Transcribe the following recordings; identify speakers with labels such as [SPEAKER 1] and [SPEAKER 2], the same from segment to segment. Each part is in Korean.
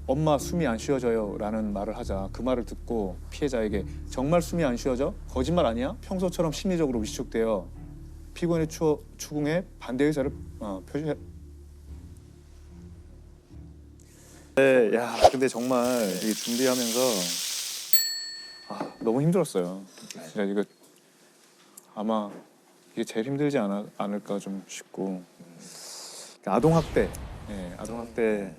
[SPEAKER 1] 엄마 숨이 안 쉬어져요 라는 말을 하자 그 말을 듣고 피해자에게 정말 숨이 안 쉬어져? 거짓말 아니야? 평소처럼 심리적으로 위축되어 피고인의 추궁에 반대 의사를 표시해. 네, 야 근데 정말 이게 준비하면서 너무 힘들었어요. 진짜 이거 아마 이게 제일 힘들지 않을까 좀 싶고 아동학대, 아동학대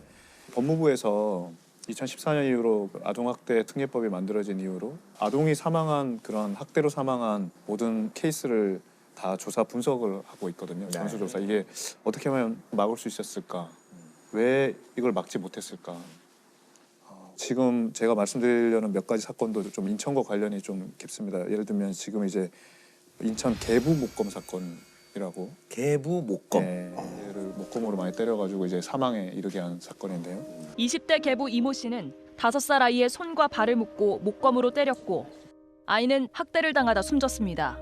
[SPEAKER 1] 법무부에서 2014년 이후로 아동학대 특례법이 만들어진 이후로 아동이 사망한 그런 학대로 사망한 모든 케이스를 다 조사 분석을 하고 있거든요. 전수조사. 이게 어떻게 하면 막을 수 있었을까? 왜 이걸 막지 못했을까? 지금 제가 말씀드리려는 몇 가지 사건도 좀 인천과 관련이 좀 깊습니다. 예를 들면 지금 이제 인천 계부 목검 사건이라고.
[SPEAKER 2] 계부 목검.
[SPEAKER 1] 네, 얘를 목검으로 많이 때려가지고 이제 사망에 이르게 한 사건인데요.
[SPEAKER 3] 20대 계부 이모 씨는 5살 아이의 손과 발을 묶고 목검으로 때렸고 아이는 학대를 당하다 숨졌습니다.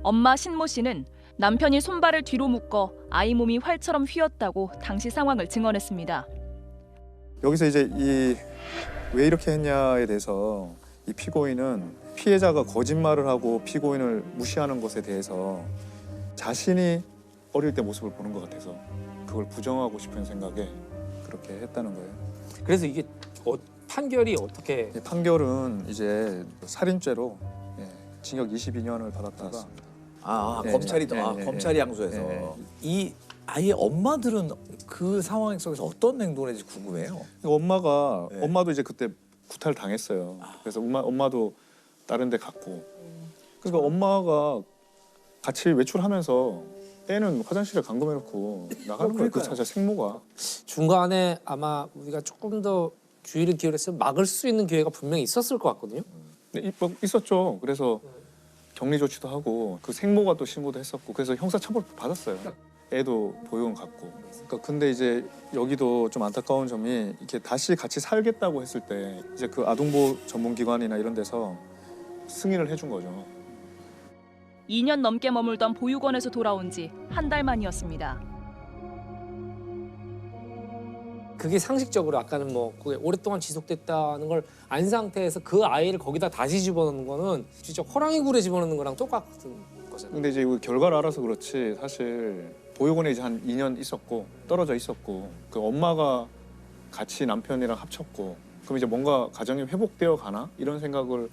[SPEAKER 3] 엄마 신모 씨는 남편이 손발을 뒤로 묶어 아이 몸이 활처럼 휘었다고 당시 상황을 증언했습니다.
[SPEAKER 1] 여기서 이제 왜 이렇게 했냐에 대해서 이 피고인은 피해자가 거짓말을 하고 피고인을 무시하는 것에 대해서 자신이 어릴 때 모습을 보는 것 같아서 그걸 부정하고 싶은 생각에 그렇게 했다는 거예요.
[SPEAKER 4] 그래서 이게 판결이 어떻게?
[SPEAKER 1] 판결은 이제 살인죄로 징역 22년을 받았다가
[SPEAKER 2] 검찰이 검찰이 양소해서 이 아이의 엄마들은 그 상황 속에서 어떤 행동을 했는지 궁금해요.
[SPEAKER 1] 엄마도 이제 그때 구타를 당했어요. 그래서 엄마도 다른 데 갔고. 그러니까 엄마가 같이 외출하면서 애는 화장실에 감금해놓고 나가는 거예요. 그 자체 생모가.
[SPEAKER 4] 중간에 아마 우리가 조금 더 주의를 기울여서 막을 수 있는 기회가 분명히 있었을 것 같거든요.
[SPEAKER 1] 네, 있었죠. 그래서 격리 조치도 하고 그 생모가 또 신고도 했었고 그래서 형사처벌 받았어요. 애도 보육원 갔고. 그러니까 근데 이제 여기도 좀 안타까운 점이 이렇게 다시 같이 살겠다고 했을 때 이제 그 아동보호 전문기관이나 이런 데서 승인을 해준 거죠.
[SPEAKER 3] 2년 넘게 머물던 보육원에서 돌아온 지 한 달 만이었습니다.
[SPEAKER 4] 그게 상식적으로 아까는 뭐 그게 오랫동안 지속됐다는 걸 안 상태에서 그 아이를 거기다 다시 집어넣는 거는 진짜 호랑이 굴에 집어넣는 거랑 똑같은 거잖아요.
[SPEAKER 1] 근데 이제 결과를 알아서 그렇지 사실 보육원에 이제 한 2년 있었고 떨어져 있었고 그 엄마가 같이 남편이랑 합쳤고 그럼 이제 뭔가 가정이 회복되어 가나 이런 생각을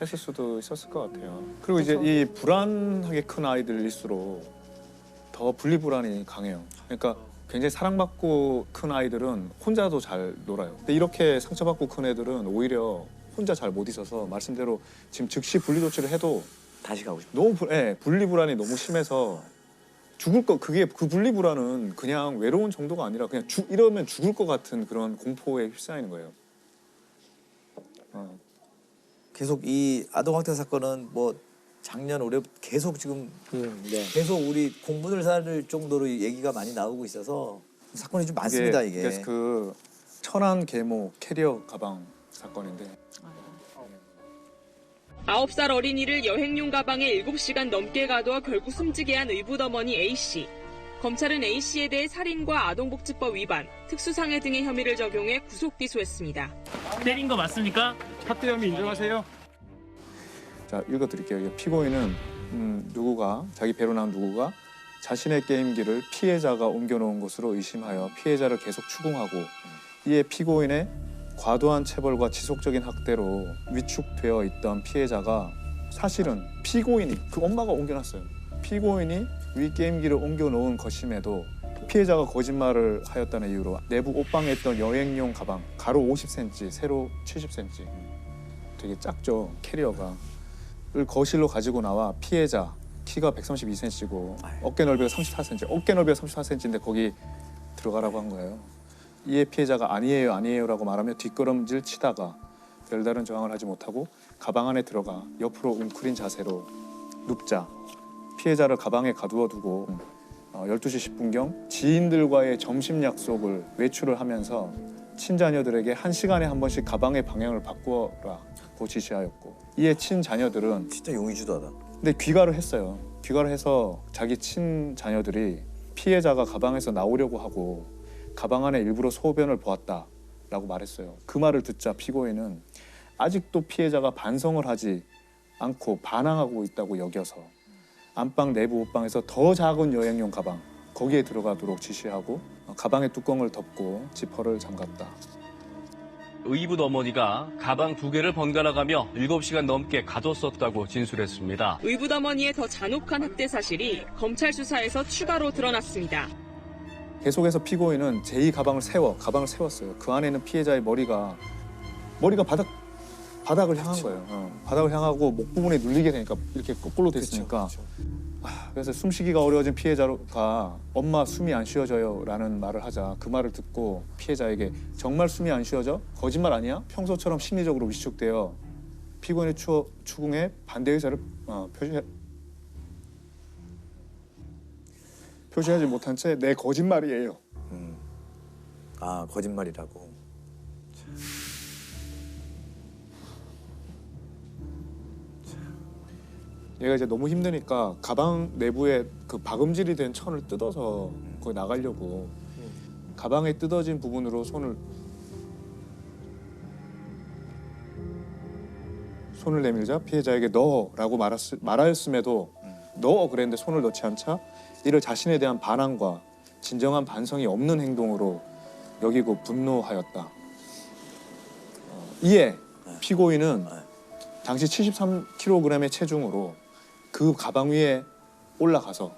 [SPEAKER 1] 했을 수도 있었을 것 같아요. 그리고 이제 이 불안하게 큰 아이들일수록 더 분리불안이 강해요. 그러니까 굉장히 사랑받고 큰 아이들은 혼자도 잘 놀아요. 근데 이렇게 상처받고 큰 애들은 오히려 혼자 잘 못 있어서 말씀대로 지금 즉시 분리 조치를 해도
[SPEAKER 2] 다시 가고 싶어.
[SPEAKER 1] 너무 분리불안이 너무 심해서 죽을 거 그게 그 분리불안은 그냥 외로운 정도가 아니라 그냥 이러면 죽을 것 같은 그런 공포에 휩싸이는 거예요.
[SPEAKER 2] 계속 이 아동학대 사건은 뭐 작년 올해 계속 지금 계속 우리 공분을 살 정도로 얘기가 많이 나오고 있어서 사건이 좀 많습니다 이게.
[SPEAKER 1] 그래서 그 천안 계모 캐리어 가방 사건인데
[SPEAKER 5] 9살 어린이를 여행용 가방에 7시간 넘게 가둬 결국 숨지게 한 의붓어머니 A씨. 검찰은 A씨에 대해 살인과 아동복지법 위반, 특수상해 등의 혐의를 적용해 구속 기소했습니다.
[SPEAKER 6] 때린 거 맞습니까? 학대 혐의 인정하세요?
[SPEAKER 1] 자 읽어드릴게요. 피고인은 자기 배로 나온 누구가 자신의 게임기를 피해자가 옮겨놓은 것으로 의심하여 피해자를 계속 추궁하고 이에 피고인의 과도한 체벌과 지속적인 학대로 위축되어 있던 피해자가 사실은 피고인이 그 엄마가 옮겨놨어요. 피고인이 위 게임기를 옮겨놓은 것임에도 피해자가 거짓말을 하였다는 이유로 내부 옷방에 있던 여행용 가방 가로 50cm, 세로 70cm 되게 작죠 캐리어가 을 거실로 가지고 나와 피해자 키가 132cm고 어깨 넓이가 34cm 어깨 넓이가 34cm인데 거기 들어가라고 한 거예요. 이에 피해자가 아니에요라고 말하며 뒷걸음질 치다가 별다른 저항을 하지 못하고 가방 안에 들어가 옆으로 웅크린 자세로 눕자 피해자를 가방에 가두어 두고 12시 10분경 지인들과의 점심 약속을 외출을 하면서 친자녀들에게 1시간에 한 번씩 가방의 방향을 바꾸라고 지시하였고 이에 친자녀들은
[SPEAKER 2] 진짜 용의주도하다.
[SPEAKER 1] 근데 귀가를 했어요. 귀가를 해서 자기 친자녀들이 피해자가 가방에서 나오려고 하고 가방 안에 일부러 소변을 보았다 라고 말했어요. 그 말을 듣자 피고인은 아직도 피해자가 반성을 하지 않고 반항하고 있다고 여겨서 안방 내부 옷방에서 더 작은 여행용 가방 거기에 들어가도록 지시하고 가방의 뚜껑을 덮고 지퍼를 잠갔다.
[SPEAKER 7] 의붓 어머니가 가방 2개를 번갈아가며 7시간 넘게 가뒀었다고 진술했습니다.
[SPEAKER 5] 의붓어머니의 더 잔혹한 학대 사실이 검찰 수사에서 추가로 드러났습니다.
[SPEAKER 1] 계속해서 피고인은 제2 가방을 세웠어요. 그 안에 있는 피해자의 머리가 바닥을 향한 거예요. 바닥을 향하고 목 부분에 눌리게 되니까 이렇게 거꾸로 됐으니까. 그래서 숨쉬기가 어려워진 피해자가 엄마 숨이 안 쉬어져요 라는 말을 하자 그 말을 듣고 피해자에게 정말 숨이 안 쉬어져? 거짓말 아니야? 평소처럼 심리적으로 위축되어 피고인의 추궁에 반대 의사를 표시하지 못한 채 내 거짓말이에요.
[SPEAKER 2] 아 거짓말이라고.
[SPEAKER 1] 얘가 이제 너무 힘드니까 가방 내부에 그 박음질이 된 천을 뜯어서 거기 나가려고 가방에 뜯어진 부분으로 손을 내밀자 피해자에게 넣어라고 말하였음에도 넣어 그랬는데 손을 넣지 않자 이를 자신에 대한 반항과 진정한 반성이 없는 행동으로 여기고 분노하였다. 이에 피고인은 당시 73kg의 체중으로 그 가방 위에 올라가서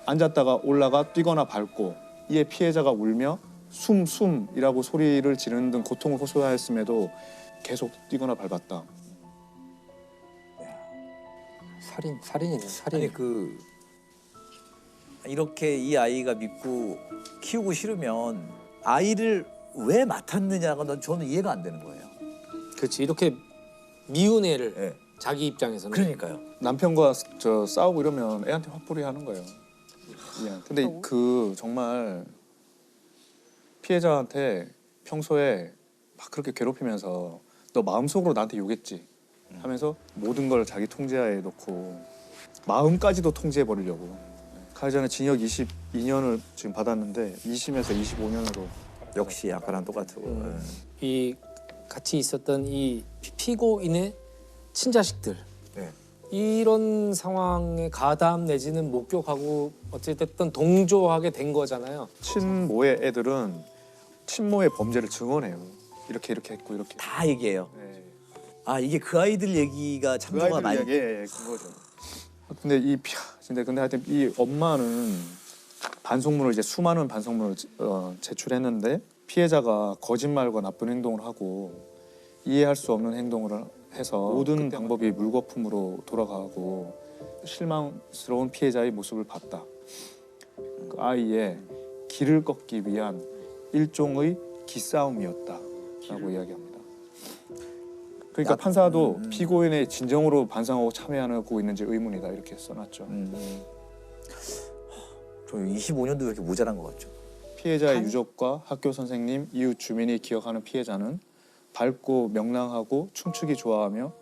[SPEAKER 1] 앉았다가 올라가 뛰거나 밟고 이에 피해자가 울며 숨이라고 소리를 지르는 등 고통을 호소하였음에도 계속 뛰거나 밟았다.
[SPEAKER 4] 살인이네. 살인.
[SPEAKER 2] 아니 그 이렇게 이 아이가 믿고 키우고 싫으면 아이를 왜 맡았느냐가 저는 이해가 안 되는 거예요.
[SPEAKER 4] 그렇지. 이렇게 미운 애를
[SPEAKER 2] 예.
[SPEAKER 4] 자기 입장에서는
[SPEAKER 2] 그러니까요.
[SPEAKER 1] 남편과 싸우고 이러면 애한테 화풀이 하는 거예요. 미안. 근데 그 정말 피해자한테 평소에 막 그렇게 괴롭히면서 너 마음속으로 나한테 욕했지 하면서 모든 걸 자기 통제하에 놓고 마음까지도 통제해 버리려고. 가기 전에 징역 22년을 지금 받았는데 2심에서 25년으로.
[SPEAKER 2] 역시 아까랑 똑같고.
[SPEAKER 4] 이 같이 있었던 이 피고인의 친자식들
[SPEAKER 2] 네.
[SPEAKER 4] 이런 상황에 가담 내지는 목격하고 어찌됐든 동조하게 된 거잖아요.
[SPEAKER 1] 친모의 애들은 친모의 범죄를 증언해요. 이렇게 했고 이렇게.
[SPEAKER 2] 다 얘기해요.
[SPEAKER 1] 네.
[SPEAKER 2] 아 이게 그 아이들 얘기가
[SPEAKER 1] 그
[SPEAKER 2] 참조가
[SPEAKER 1] 아이들
[SPEAKER 2] 많이.
[SPEAKER 1] 이야기에 그거죠. 근데 하여튼 이 엄마는 반성문을 이제 수많은 반성문을 제출했는데 피해자가 거짓말과 나쁜 행동을 하고 이해할 수 없는 행동을 해서 모든 방법이 물거품으로 돌아가고 실망스러운 피해자의 모습을 봤다. 그 아이의 길을 꺾기 위한 일종의 기싸움이었다라고 이야기합니다. 그러니까 판사도 피고인의 진정으로 반성하고 참여하고 있는지 의문이다 이렇게 써놨죠.
[SPEAKER 2] 저 25년도 이렇게 모자란 것 같죠.
[SPEAKER 1] 피해자의 유족과 학교 선생님, 이웃 주민이 기억하는 피해자는 밝고 명랑하고 춤추기 좋아하며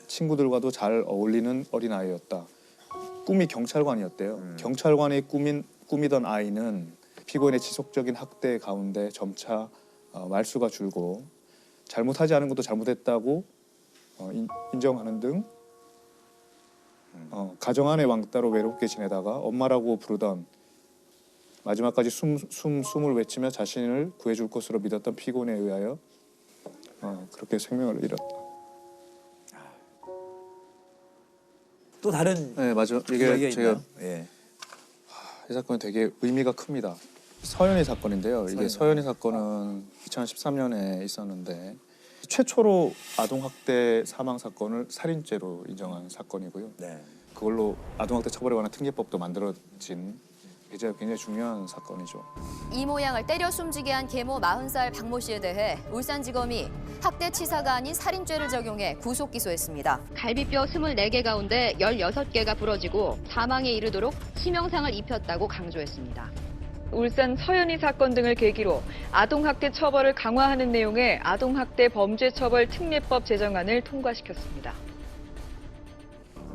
[SPEAKER 1] 친구들과도 잘 어울리는 어린아이였다. 꿈이 경찰관이었대요. 경찰관이 꾸미던 아이는 피고인의 지속적인 학대 가운데 점차 말수가 줄고 잘못하지 않은 것도 잘못했다고 인정하는 등 가정 안의 왕따로 외롭게 지내다가 엄마라고 부르던 마지막까지 숨을 외치며 자신을 구해줄 것으로 믿었던 피고인에 의하여 그렇게 생명을 잃었다.
[SPEAKER 2] 또 다른
[SPEAKER 1] 네, 맞아.
[SPEAKER 2] 이야기가
[SPEAKER 1] 이게 제가
[SPEAKER 2] 있나요? 예.
[SPEAKER 1] 이 사건이 되게 의미가 큽니다. 서연이 사건인데요. 이게 서연이 사건은 2013년에 있었는데 최초로 아동학대 사망 사건을 살인죄로 인정한 사건이고요.
[SPEAKER 2] 네.
[SPEAKER 1] 그걸로 아동학대 처벌에 관한 특례법도 만들어진 굉장히 중요한 사건이죠.
[SPEAKER 8] 이 모양을 때려 숨지게 한 계모 40살 박모 씨에 대해 울산지검이 학대치사가 아닌 살인죄를 적용해 구속 기소했습니다.
[SPEAKER 9] 갈비뼈 24개 가운데 16개가 부러지고 사망에 이르도록 치명상을 입혔다고 강조했습니다.
[SPEAKER 3] 울산 서연이 사건 등을 계기로 아동학대 처벌을 강화하는 내용의 아동학대 범죄처벌 특례법 제정안을 통과시켰습니다.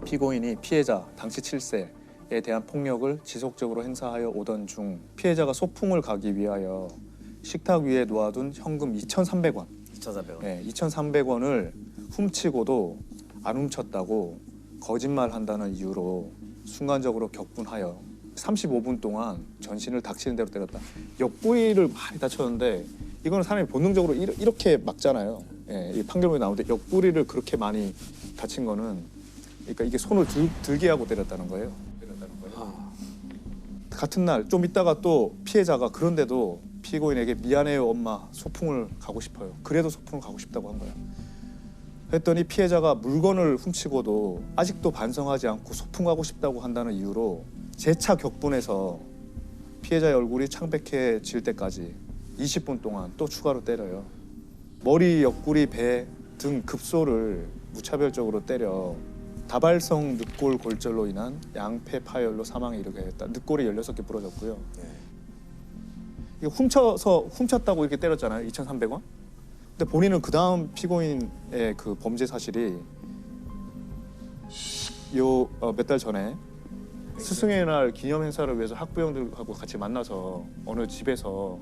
[SPEAKER 1] 피고인이 피해자 당시 7세에 대한 폭력을 지속적으로 행사하여 오던 중 피해자가 소풍을 가기 위하여 식탁 위에 놓아둔 현금 2,300원.
[SPEAKER 2] 2,400원.
[SPEAKER 1] 네, 2,300원을 훔치고도 안 훔쳤다고 거짓말한다는 이유로 순간적으로 격분하여 35분 동안 전신을 닥치는 대로 때렸다. 옆구리를 많이 다쳤는데 이거는 사람이 본능적으로 이렇게 막잖아요. 예, 이 판결문에 나오는데 옆구리를 그렇게 많이 다친 거는 그러니까 이게 손을 들게 하고 때렸다는 거예요. 같은 날 좀 있다가 또 피해자가 그런데도 피고인에게 미안해요 엄마 소풍을 가고 싶어요. 그래도 소풍을 가고 싶다고 한 거예요. 했더니 피해자가 물건을 훔치고도 아직도 반성하지 않고 소풍 가고 싶다고 한다는 이유로 재차 격분해서 피해자의 얼굴이 창백해질 때까지 20분 동안 또 추가로 때려요. 머리, 옆구리, 배 등 급소를 무차별적으로 때려 다발성 늑골 골절로 인한 양폐 파열로 사망에 이르게 했다. 늑골이 16개 부러졌고요. 이거 훔쳤다고 이렇게 때렸잖아요. 2,300원. 근데 본인은 그 다음 피고인의 그 범죄 사실이 몇 달 전에 스승의 날 기념 행사를 위해서 학부형들하고 같이 만나서 어느 집에서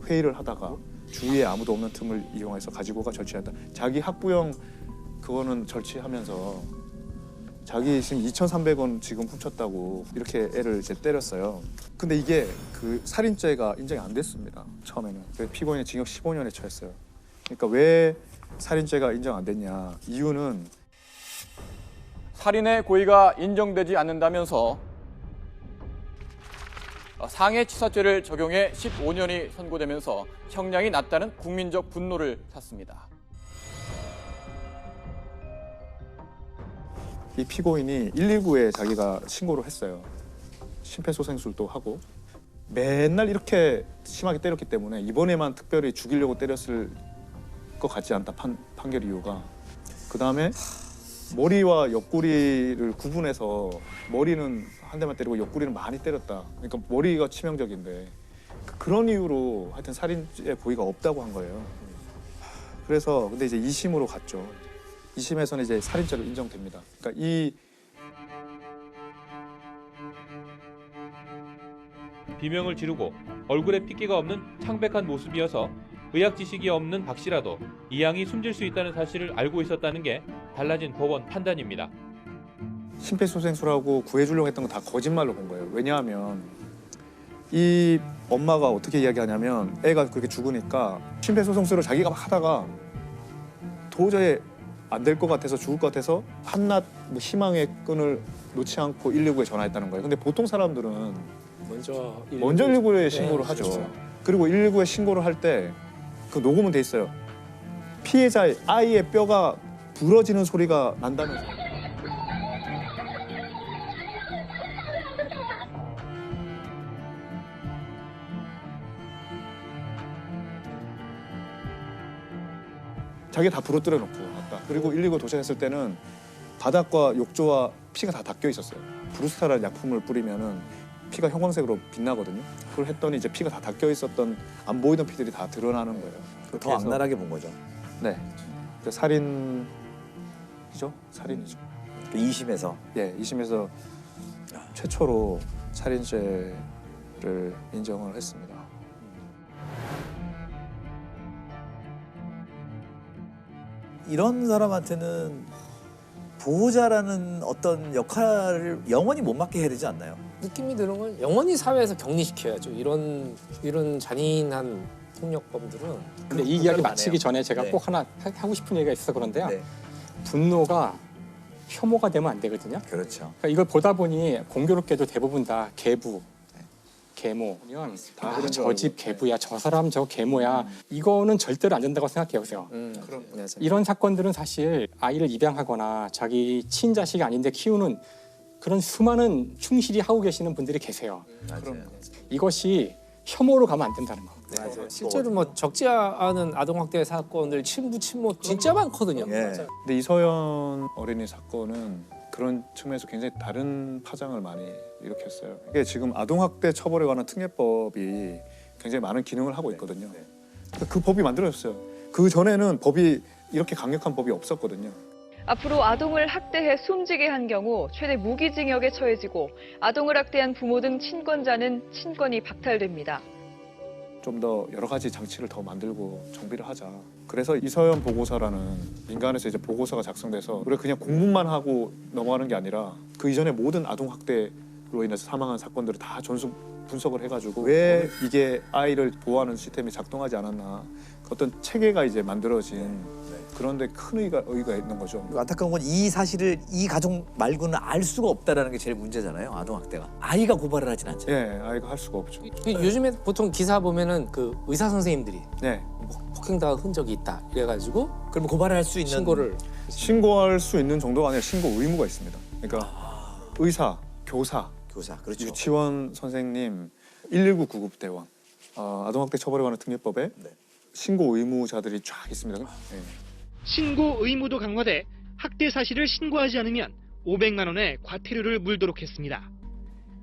[SPEAKER 1] 회의를 하다가 주위에 아무도 없는 틈을 이용해서 가지고가 절취했다. 자기 학부형 그거는 절취하면서 자기 지금 2,300원 지금 훔쳤다고 이렇게 애를 이제 때렸어요. 근데 이게 그 살인죄가 인정이 안 됐습니다. 처음에는. 그래서 피고인이 징역 15년에 처했어요. 그러니까 왜 살인죄가 인정 안 됐냐. 이유는
[SPEAKER 10] 살인의 고의가 인정되지 않는다면서 상해치사죄를 적용해 15년이 선고되면서 형량이 낮다는 국민적 분노를 샀습니다.
[SPEAKER 1] 이 피고인이 119에 자기가 신고를 했어요. 심폐소생술도 하고 맨날 이렇게 심하게 때렸기 때문에 이번에만 특별히 죽이려고 때렸을 것 같지 않다. 판결 이유가. 그다음에 머리와 옆구리를 구분해서 머리는 한 대만 때리고 옆구리는 많이 때렸다. 그러니까 머리가 치명적인데 그런 이유로 하여튼 살인죄 고의가 없다고 한 거예요. 그래서 근데 이제 2심으로 갔죠. 2심에서는 이제 살인죄로 인정됩니다. 그러니까 이
[SPEAKER 6] 비명을 지르고 얼굴에 핏기가 없는 창백한 모습이어서 의학 지식이 없는 박 씨라도 이 양이 숨질 수 있다는 사실을 알고 있었다는 게 달라진 법원 판단입니다.
[SPEAKER 1] 심폐소생술하고 구해주려고 했던 건 다 거짓말로 본 거예요. 왜냐하면 이 엄마가 어떻게 이야기하냐면 애가 그렇게 죽으니까 심폐소생술을 자기가 막 하다가 도저히 안 될 것 같아서 죽을 것 같아서 한낱 뭐 희망의 끈을 놓지 않고 119에 전화했다는 거예요. 근데 보통 사람들은
[SPEAKER 4] 먼저
[SPEAKER 1] 119에 신고를 하죠.
[SPEAKER 4] 그렇죠.
[SPEAKER 1] 그리고 119에 신고를 할 때 그 녹음은 돼 있어요. 피해자의 아이의 뼈가 부러지는 소리가 난다면서. 자기가 다 부러뜨려 놓고 왔다. 그리고 119 도착했을 때는 바닥과 욕조와 피가 다 닦여 있었어요. 브루스타라는 약품을 뿌리면은 피가 형광색으로 빛나거든요. 그걸 했더니 이제 피가 다 닦여 있었던 안 보이던 피들이 다 드러나는 거예요.
[SPEAKER 2] 더 악랄하게 본 거죠.
[SPEAKER 1] 네. 그 살인이죠? 살인이죠.
[SPEAKER 2] 그 2심에서.
[SPEAKER 1] 예, 2심에서 최초로 살인죄를 인정을 했습니다.
[SPEAKER 2] 이런 사람한테는 보호자라는 어떤 역할을 영원히 못 맡게 해야 되지 않나요?
[SPEAKER 4] 느낌이 드는 건 영원히 사회에서 격리시켜야죠. 이런 잔인한 폭력범들은.
[SPEAKER 11] 근데 이 이야기 마치기
[SPEAKER 2] 해요.
[SPEAKER 11] 전에 제가
[SPEAKER 2] 네.
[SPEAKER 11] 꼭 하나 하고 싶은 얘기가 있어서 그런데요.
[SPEAKER 2] 네.
[SPEAKER 11] 분노가 혐오가 되면 안 되거든요.
[SPEAKER 2] 그렇죠.
[SPEAKER 11] 그러니까 이걸 보다 보니 공교롭게도 대부분 다 계부, 계모면 저 집 계부야, 저 사람 저 계모야. 이거는 절대로 안 된다고 생각해요. 그래서
[SPEAKER 2] 그럼
[SPEAKER 11] 이런 사건들은 사실 아이를 입양하거나 자기 친자식이 아닌데 키우는 그런 수많은 충실히 하고 계시는 분들이 계세요.
[SPEAKER 2] 맞아요.
[SPEAKER 11] 이것이 혐오로 가면 안 된다는 거.
[SPEAKER 2] 맞아요.
[SPEAKER 4] 실제로 뭐 적지 않은 아동학대 사건들 친부 친모 진짜 많거든요.
[SPEAKER 2] 예.
[SPEAKER 1] 근데 이서연 어린이 사건은 그런 측면에서 굉장히 다른 파장을 많이 일으켰어요. 이게 지금 아동학대 처벌에 관한 특례법이 굉장히 많은 기능을 하고 있거든요. 그 법이 만들어졌어요. 그 전에는 법이 이렇게 강력한 법이 없었거든요.
[SPEAKER 12] 앞으로 아동을 학대해 숨지게 한 경우 최대 무기징역에 처해지고 아동을 학대한 부모 등 친권자는 친권이 박탈됩니다.
[SPEAKER 1] 좀 더 여러 가지 장치를 더 만들고 정비를 하자. 그래서 이서연 보고서라는 민간에서 이제 보고서가 작성돼서 우리가 그냥 공문만 하고 넘어가는 게 아니라 그 이전에 모든 아동 학대로 인해서 사망한 사건들을 다 전수 분석을 해가지고 왜 이게 아이를 보호하는 시스템이 작동하지 않았나 어떤 체계가 이제 만들어진 그런데 큰 의의가 있는 거죠.
[SPEAKER 2] 안타까운 건 이 사실을 이 가족 말고는 알 수가 없다라는 게 제일 문제잖아요. 아동학대가. 아이가 고발을 하진 않잖아요.
[SPEAKER 1] 예, 아이가 할 수가 없죠.
[SPEAKER 4] 요즘에 보통 기사 보면은 그 의사 선생님들이
[SPEAKER 1] 네.
[SPEAKER 4] 폭행당한 흔적이 있다 이래가지고
[SPEAKER 2] 그럼 고발을 할 수 있는
[SPEAKER 1] 신고할 수 있는 정도가 아니라 신고 의무가 있습니다. 그러니까 의사, 교사,
[SPEAKER 2] 그렇죠.
[SPEAKER 1] 유치원 선생님, 119 구급대원, 아동학대 처벌에 관한 특례법에 신고 의무자들이 쫙 있습니다. 네.
[SPEAKER 13] 신고 의무도 강화돼 학대 사실을 신고하지 않으면 500만 원의 과태료를 물도록 했습니다.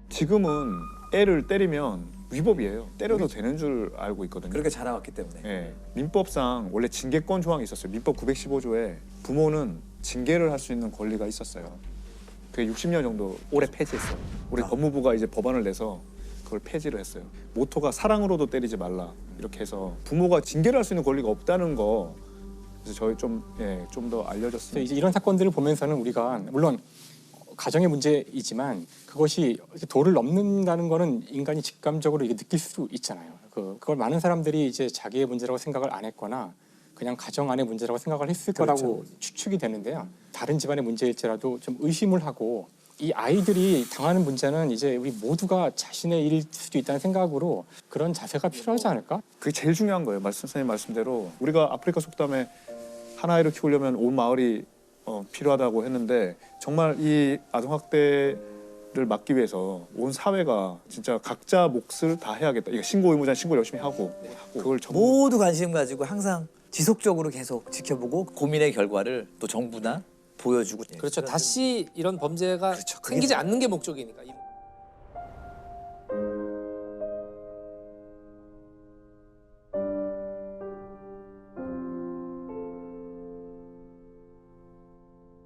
[SPEAKER 1] 지금은 애를 때리면 위법이에요. 때려도 되는 줄 알고 있거든요.
[SPEAKER 2] 그렇게 자라왔기 때문에.
[SPEAKER 1] 네. 민법상 원래 징계권 조항이 있었어요. 민법 915조에 부모는 징계를 할 수 있는 권리가 있었어요. 그게 60년 정도 올해 폐지했어요. 우리 법무부가 이제 법안을 내서 그걸 폐지를 했어요. 모토가 사랑으로도 때리지 말라 이렇게 해서 부모가 징계를 할 수 있는 권리가 없다는 거 그래서 저희 좀 더 알려졌습니다.
[SPEAKER 11] 이제 이런 사건들을 보면서는 우리가 물론 가정의 문제이지만 그것이 도를 넘는다는 거는 인간이 직감적으로 이게 느낄 수 있잖아요. 그걸 많은 사람들이 이제 자기의 문제라고 생각을 안 했거나 그냥 가정 안의 문제라고 생각을 했을 거라고 추측이 되는데요. 다른 집안의 문제일지라도 좀 의심을 하고 이 아이들이 당하는 문제는 이제 우리 모두가 자신의 일일 수도 있다는 생각으로 그런 자세가 필요하지 않을까?
[SPEAKER 1] 그게 제일 중요한 거예요. 선생님 말씀대로 우리가 아프리카 속담에 한 아이를 키우려면 온 마을이 필요하다고 했는데 정말 이 아동학대를 막기 위해서 온 사회가 진짜 각자 몫을 다 해야겠다. 이거 신고 의무자는 신고 열심히 하고 그걸
[SPEAKER 2] 모두 관심 가지고 항상 지속적으로 계속 지켜보고 고민의 결과를 또 정부나 보여주고.
[SPEAKER 4] 그렇죠. 다시 이런 범죄가 생기지 않는 게 목적이니까.